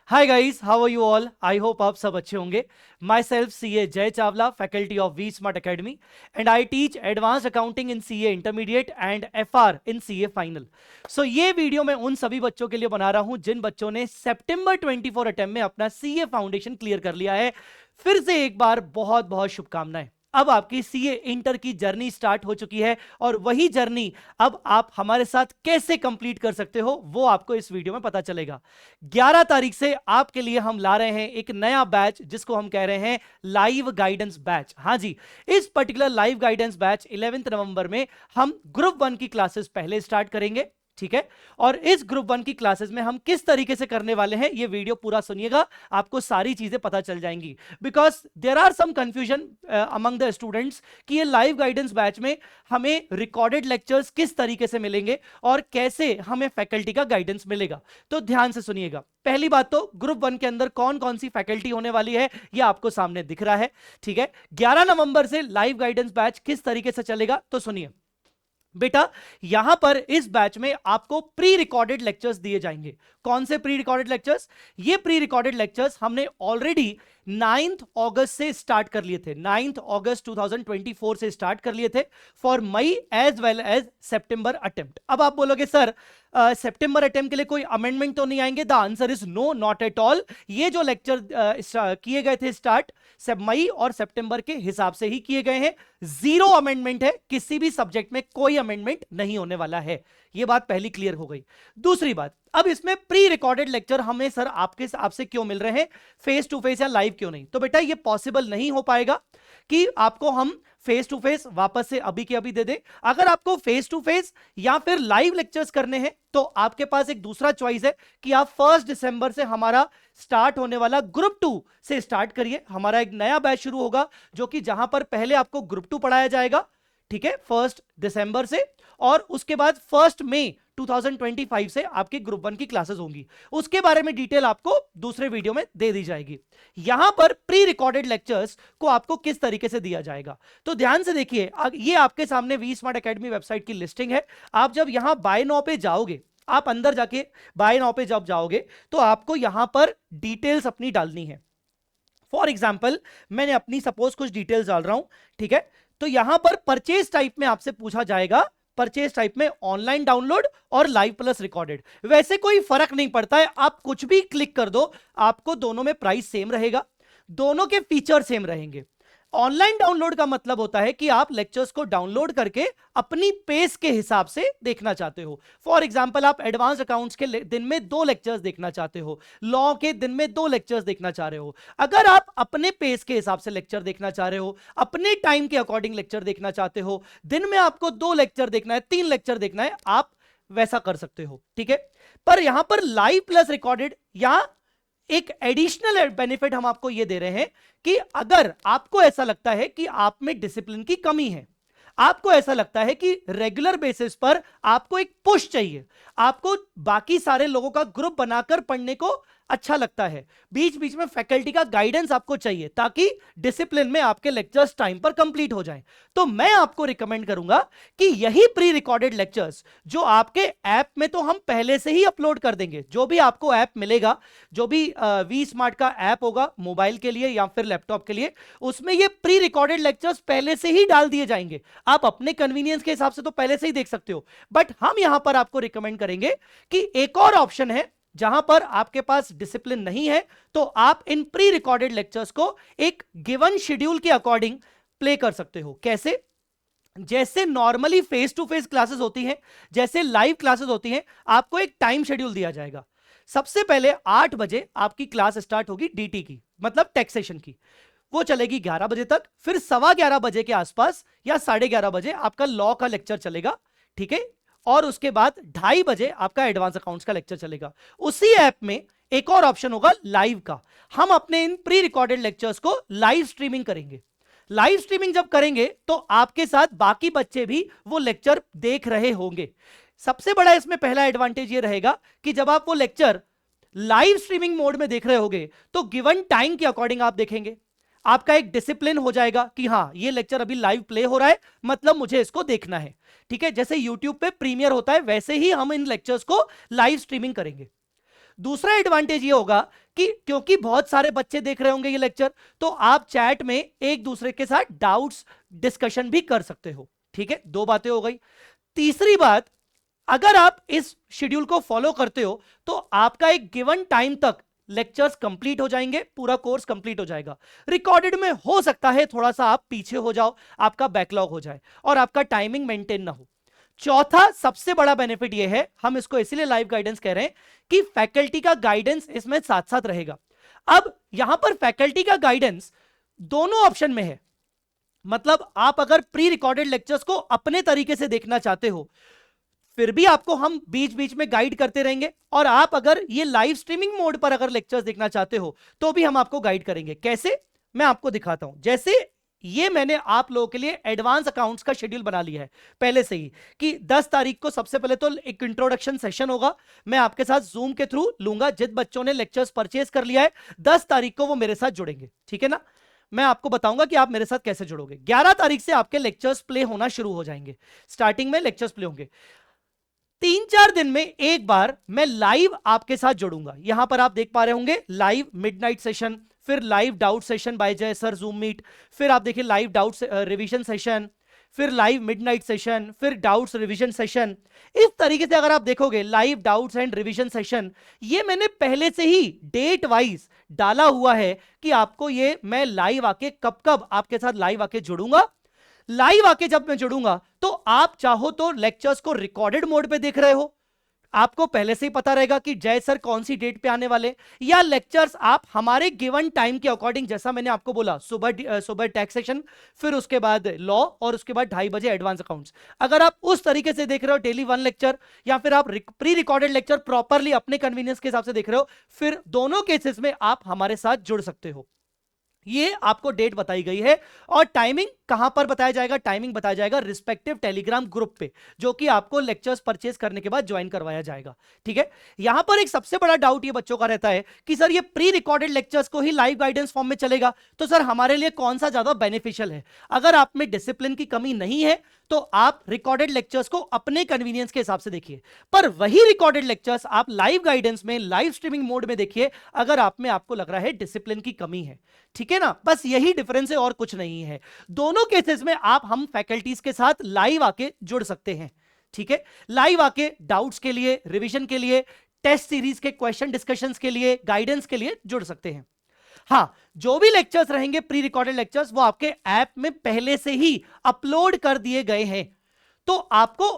Hi guys, how are you all? I hope आप सब अच्छे होंगे। Myself CA Jay Chawla, faculty of V smart academy, and I teach advanced accounting in CA intermediate and FR in CA final. So ये video मैं उन सभी बच्चों के लिए बना रहा हूं जिन बच्चों ने सितंबर 24 अटेम्प्ट में अपना CA फाउंडेशन क्लियर कर लिया है। फिर से एक बार बहुत बहुत शुभकामनाएं। अब आपकी CA इंटर की जर्नी स्टार्ट हो चुकी है और वही जर्नी अब आप हमारे साथ कैसे कंप्लीट कर सकते हो वो आपको इस वीडियो में पता चलेगा। 11 तारीख से आपके लिए हम ला रहे हैं एक नया बैच जिसको हम कह रहे हैं लाइव गाइडेंस बैच। हाँ जी, इस पर्टिकुलर लाइव गाइडेंस बैच 11 नवंबर में हम ग्रुप 1 की क्लासेस पहले स्टार्ट करेंगे, ठीक है। और इस ग्रुप 1 की क्लासेस में हम किस तरीके से करने वाले हैं ये वीडियो पूरा सुनिएगा, आपको सारी चीजें पता चल जाएंगी। Because there are some confusion among the students कि ये लाइव गाइडेंस बैच में हमें रिकॉर्डेड लेक्चर्स किस तरीके से मिलेंगे और कैसे हमें फैकल्टी का गाइडेंस मिलेगा। तो ध्यान से सुनिएगा। पहली बात तो ग्रुप 1 के अंदर कौन कौन सी फैकल्टी होने वाली है ये आपको सामने दिख रहा है, ठीक है। 11 नवंबर से लाइव गाइडेंस बैच किस तरीके से चलेगा तो सुनिए बेटा। यहां पर इस बैच में आपको प्री रिकॉर्डेड लेक्चर्स दिए जाएंगे। कौन से प्री रिकॉर्डेड लेक्चर्स? ये प्री रिकॉर्डेड लेक्चर्स हमने ऑलरेडी 9 अगस्त से स्टार्ट कर लिए थे। 9 अगस्त 2024 से स्टार्ट कर लिए थे for May as well as September attempt. अब आप बोलोगे सर सितंबर अटेम्प्ट के लिए कोई अमेंडमेंट तो नहीं आएंगे? The answer is no, not at all. ये जो लेक्चर किए गए थे स्टार्ट सब मई और सितंबर के हिसाब से ही किए गए हैं। जीरो अमेंडमेंट है, किसी भी सब्जेक्ट में कोई अमेंडमेंट नहीं होने वाला है। ये बात पहली क्लियर हो गई। दूसरी बात, अब इसमें प्री रिकॉर्डेड लेक्चर हमें सर आपसे क्यों मिल रहे हैं, फेस टू फेस या लाइव क्यों नहीं? तो बेटा ये पॉसिबल नहीं हो पाएगा कि आपको हम फेस टू फेस वापस से अभी के अभी दे दे। अगर आपको फेस टू फेस या फिर लाइव लेक्चर्स करने हैं तो आपके पास एक दूसरा चॉइस है कि आप 1 दिसंबर से हमारा स्टार्ट होने वाला ग्रुप 2 से स्टार्ट करिए। हमारा एक नया बैच शुरू होगा जो कि जहां पर पहले आपको ग्रुप 2 पढ़ाया जाएगा, ठीक है, 1 दिसंबर से, और उसके बाद 1 मई 2025 से आपकी ग्रुप 1 की क्लासेस होंगी। उसके बारे में डिटेल आपको दूसरे वीडियो में दे दी जाएगी। यहां पर प्री रिकॉर्डेड लेक्चर्स को आपको किस तरीके से दिया जाएगा तो ध्यान से देखिए। ये आपके सामने वी स्मार्ट अकेडमी वेबसाइट की लिस्टिंग है। आप जब यहां बाय नाउ पे जाओगे, आप अंदर जाके बाय नाउ पे जब जाओगे तो आपको यहां पर डिटेल्स अपनी डालनी है। फॉर एग्जाम्पल मैंने अपनी सपोज कुछ डिटेल्स डाल रहा हूं, ठीक है। तो यहां पर परचेज टाइप में आपसे पूछा जाएगा, परचेज टाइप में ऑनलाइन डाउनलोड और लाइव प्लस रिकॉर्डेड। वैसे कोई फर्क नहीं पड़ता है, आप कुछ भी क्लिक कर दो, आपको दोनों में प्राइस सेम रहेगा, दोनों के फीचर सेम रहेंगे। ऑनलाइन डाउनलोड का मतलब होता है कि आप लेक्चर्स को डाउनलोड करके अपनी पेस के हिसाब से देखना चाहते हो। फॉर एग्जांपल आप एडवांस अकाउंट्स के दिन में 2 लेक्चर्स देखना चाहते हो, लॉ के दिन में 2 लेक्चर्स देखना चाह रहे हो। अगर आप अपने पेस के हिसाब से लेक्चर देखना चाह रहे हो, अपने टाइम के अकॉर्डिंग लेक्चर देखना चाहते हो, दिन में आपको 2 लेक्चर देखना है, 3 लेक्चर देखना है, आप वैसा कर सकते हो, ठीक है। पर यहां पर लाइव प्लस रिकॉर्डेड या एक एडिशनल बेनिफिट हम आपको यह दे रहे हैं कि अगर आपको ऐसा लगता है कि आप में डिसिप्लिन की कमी है, आपको ऐसा लगता है कि रेगुलर बेसिस पर आपको एक पुश चाहिए, आपको बाकी सारे लोगों का ग्रुप बनाकर पढ़ने को अच्छा लगता है, बीच बीच में फैकल्टी का गाइडेंस आपको चाहिए ताकि डिसिप्लिन में आपके लेक्चर्स टाइम पर कंप्लीट हो जाएं, तो मैं आपको रिकमेंड करूंगा कि यही प्री रिकॉर्डेड लेक्चर्स जो आपके ऐप में तो हम पहले से ही अपलोड कर देंगे। जो भी आपको ऐप मिलेगा, जो भी वी स्मार्ट का ऐप होगा मोबाइल के लिए या फिर लैपटॉप के लिए, उसमें ये प्री रिकॉर्डेड लेक्चर्स पहले से ही डाल दिए जाएंगे। आप अपने कन्वीनियंस के हिसाब से तो पहले से ही देख सकते हो, बट हम यहां पर आपको रिकमेंड करेंगे कि एक और ऑप्शन है जहां पर आपके पास डिसिप्लिन नहीं है तो आप इन प्री रिकॉर्डेड लेक्चर्स को एक गिवन शेड्यूल के अकॉर्डिंग प्ले कर सकते हो। कैसे? जैसे normally face to face classes होती हैं, जैसे लाइव क्लासेस होती हैं, आपको एक टाइम शेड्यूल दिया जाएगा। सबसे पहले 8 बजे आपकी क्लास स्टार्ट होगी डीटी की, मतलब टैक्सेशन की, वो चलेगी 11 बजे तक। फिर 11:15 बजे के आसपास या 11:30 बजे आपका लॉ का लेक्चर चलेगा, ठीक है। और उसके बाद 2:30 बजे आपका एडवांस अकाउंट्स का लेक्चर चलेगा। उसी ऐप में एक और ऑप्शन होगा लाइव का। हम अपने इन प्री रिकॉर्डेड लेक्चर्स को लाइव स्ट्रीमिंग करेंगे। लाइव स्ट्रीमिंग जब करेंगे तो आपके साथ बाकी बच्चे भी वो लेक्चर देख रहे होंगे। सबसे बड़ा इसमें पहला एडवांटेज ये रहेगा कि जब आप वो लेक्चर लाइव स्ट्रीमिंग मोड में देख रहे होंगे तो गिवन टाइम के अकॉर्डिंग आप देखेंगे, आपका एक डिसिप्लिन हो जाएगा कि हां ये लेक्चर अभी लाइव प्ले हो रहा है, मतलब मुझे इसको देखना है, ठीक है। जैसे YouTube पे प्रीमियर होता है वैसे ही हम इन लेक्चर्स को लाइव स्ट्रीमिंग करेंगे। दूसरा एडवांटेज ये होगा कि क्योंकि बहुत सारे बच्चे देख रहे होंगे ये लेक्चर, तो आप चैट में एक दूसरे के साथ डाउट्स डिस्कशन भी कर सकते हो। ठीक है, दो बातें हो गई। तीसरी बात, अगर आप इस शेड्यूल को फॉलो करते हो तो आपका एक गिवन टाइम तक लेक्चर्स कंप्लीट हो जाएंगे, पूरा कोर्स कंप्लीट हो जाएगा। रिकॉर्डेड में हो सकता है थोड़ा सा आप पीछे हो जाओ, आपका बैकलॉग हो जाए और आपका टाइमिंग मेंटेन ना हो। चौथा सबसे बड़ा बेनिफिट यह है, हम इसको इसीलिए लाइव गाइडेंस कह रहे हैं, कि फैकल्टी का गाइडेंस इसमें साथ साथ रहेगा। अब यहां पर फैकल्टी का गाइडेंस दोनों ऑप्शन में है। मतलब आप अगर प्री रिकॉर्डेड लेक्चर्स को अपने तरीके से देखना चाहते हो, फिर भी आपको हम बीच बीच में गाइड करते रहेंगे, और आप अगर ये लाइव स्ट्रीमिंग मोड पर अगर लेक्चर्स देखना चाहते हो तो भी हम आपको गाइड करेंगे। कैसे, मैं आपको दिखाता हूं। जैसे ये मैंने आप लोगों के लिए एडवांस अकाउंट्स का शेड्यूल बना लिया है पहले से ही, कि 10 तारीख को सबसे पहले तो एक इंट्रोडक्शन सेशन होगा, मैं आपके साथ जूम के थ्रू लूंगा। जिन बच्चों ने लेक्चर्स परचेज कर लिया है 10 तारीख को वो मेरे साथ जुड़ेंगे, ठीक है ना। मैं आपको बताऊंगा कि आप मेरे साथ कैसे जुड़ोगे। 11 तारीख से आपके लेक्चर्स प्ले होना शुरू हो जाएंगे, स्टार्टिंग में लेक्चर्स प्ले होंगे। 3-4 दिन में एक बार मैं लाइव आपके साथ जुड़ूंगा। यहां पर आप देख पा रहे होंगे लाइव मिडनाइट सेशन, फिर लाइव डाउट सेशन बाय जय सर जूम मीट, फिर आप देखिए लाइव डाउट रिवीजन सेशन, फिर लाइव मिडनाइट सेशन, फिर डाउट्स रिवीजन सेशन। इस तरीके से अगर आप देखोगे live doubts and revision session, ये मैंने पहले से ही डेट वाइज डाला हुआ है कि आपको ये मैं लाइव आके कब कब आपके साथ लाइव आके जुड़ूंगा। लाइव आके जब मैं जुड़ूंगा तो आप चाहो तो लेक्चर्स को रिकॉर्डेड मोड पे देख रहे हो, आपको पहले से ही पता रहेगा कि जय सर कौन सी डेट पे आने वाले, या लेक्चर्स आप हमारे गिवन टाइम के अकॉर्डिंग, जैसा मैंने आपको बोला सुबह टैक्सेशन, फिर उसके बाद लॉ, और उसके बाद 2:30 बजे एडवांस अकाउंट्स। अगर आप उस तरीके से देख रहे हो डेली 1 लेक्चर, या फिर आप प्री रिकॉर्डेड लेक्चर प्रॉपरली अपने कन्वीनियंस के हिसाब से देख रहे हो, फिर दोनों केसेस में आप हमारे साथ जुड़ सकते हो। ये आपको डेट बताई गई है, और टाइमिंग कहां पर बताया जाएगा, टाइमिंग बताया जाएगा रिस्पेक्टिव टेलीग्राम ग्रुप पे, जो कि आपको लेक्चर्स परचेज करने के बाद ज्वाइन करवाया जाएगा। ठीक है, यहां पर एक सबसे बड़ा डाउट ये बच्चों का रहता है कि सर ये प्री रिकॉर्डेड लेक्चर्स को ही लाइव गाइडेंस फॉर्म में चलेगा, तो सर हमारे लिए कौन सा ज्यादा बेनिफिशियल है। अगर आप में डिसिप्लिन की कमी नहीं है तो आप रिकॉर्डेड लेक्चर्स को अपने कन्वीनियंस के हिसाब से देखिए, पर वही रिकॉर्डेड लेक्चर्स आप लाइव गाइडेंस में लाइव स्ट्रीमिंग मोड में देखिए अगर आप में आपको लग रहा है डिसिप्लिन की कमी है। ठीक है ना, बस यही डिफरेंस है और कुछ नहीं है। दोनों केसेस में आप हम फैकल्टीज के साथ लाइव आके जुड़ सकते हैं। ठीक है, लाइव आके डाउट्स के लिए, रिवीजन के लिए, टेस्ट सीरीज के क्वेश्चन डिस्कशंस के लिए, गाइडेंस के लिए जुड़ सकते हैं। हाँ, जो भी लेक्चर्स रहेंगे प्री रिकॉर्डेड लेक्चर्स, वो आपके ऐप में पहले से ही अपलोड कर दिए गए हैं, तो आपको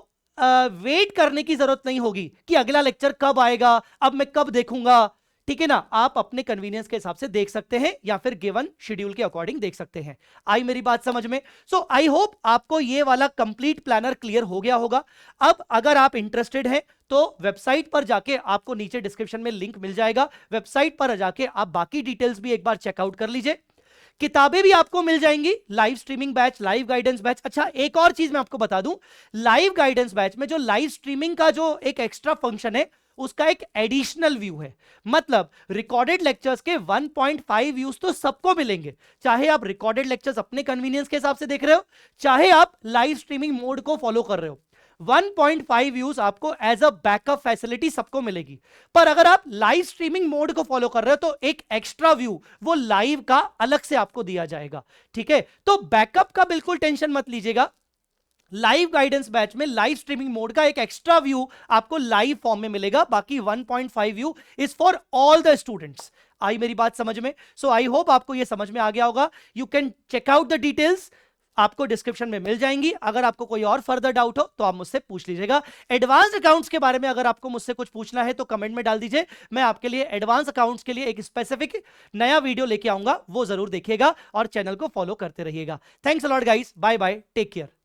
वेट करने की जरूरत नहीं होगी कि अगला लेक्चर कब आएगा, अब मैं कब देखूंगा। ठीक है ना, आप अपने कन्वीनियंस के हिसाब से देख सकते हैं, या फिर गिवन शेड्यूल के अकॉर्डिंग देख सकते हैं। आई मेरी बात समझ में? सो आई होप आपको ये वाला कंप्लीट प्लानर क्लियर हो गया होगा। अब अगर आप इंटरेस्टेड हैं तो वेबसाइट पर जाके, आपको नीचे डिस्क्रिप्शन में लिंक मिल जाएगा, वेबसाइट पर जाके आप बाकी डिटेल्स भी एक बार चेकआउट कर लीजिए। किताबें भी आपको मिल जाएंगी, live streaming batch, live guidance batch. अच्छा, एक और चीज मैं आपको बता दूं, लाइव गाइडेंस बैच में जो लाइव स्ट्रीमिंग का जो एक एक्स्ट्रा फंक्शन है, उसका एक एडिशनल व्यू है। मतलब रिकॉर्डेड लेक्चर्स के 1.5 व्यूज तो सबको मिलेंगे, चाहे आप रिकॉर्डेड लेक्चर्स अपने कन्वीनियंस के हिसाब से देख रहे हो, चाहे आप लाइव स्ट्रीमिंग मोड को फॉलो कर रहे हो। 1.5 व्यूज आपको एज अ बैकअप फैसिलिटी सबको मिलेगी। पर अगर आप लाइव स्ट्रीमिंग मोड को फॉलो कर रहे हो तो एक एक्स्ट्रा व्यू वो लाइव का अलग से आपको दिया जाएगा। ठीक है, तो बैकअप का बिल्कुल टेंशन मत लीजिएगा। लाइव गाइडेंस बैच में लाइव स्ट्रीमिंग मोड का एक एक्स्ट्रा व्यू आपको लाइव फॉर्म में मिलेगा, बाकी 1.5 view is for all the students. आई मेरी बात समझ में? सो आई होप आपको यह समझ में आ गया होगा। You can check out the details, आपको डिस्क्रिप्शन में मिल जाएंगी। अगर आपको कोई और फर्दर डाउट हो तो आप मुझसे पूछ लीजिएगा। एडवांस अकाउंट्स के बारे में अगर आपको मुझसे कुछ पूछना है तो कमेंट में डाल दीजिए, मैं आपके लिए एडवांस अकाउंट्स के लिए एक स्पेसिफिक नया वीडियो लेके आऊंगा, वो जरूर देखिएगा और चैनल को फॉलो करते रहिएगा। Thanks a lot guys, bye bye, take care.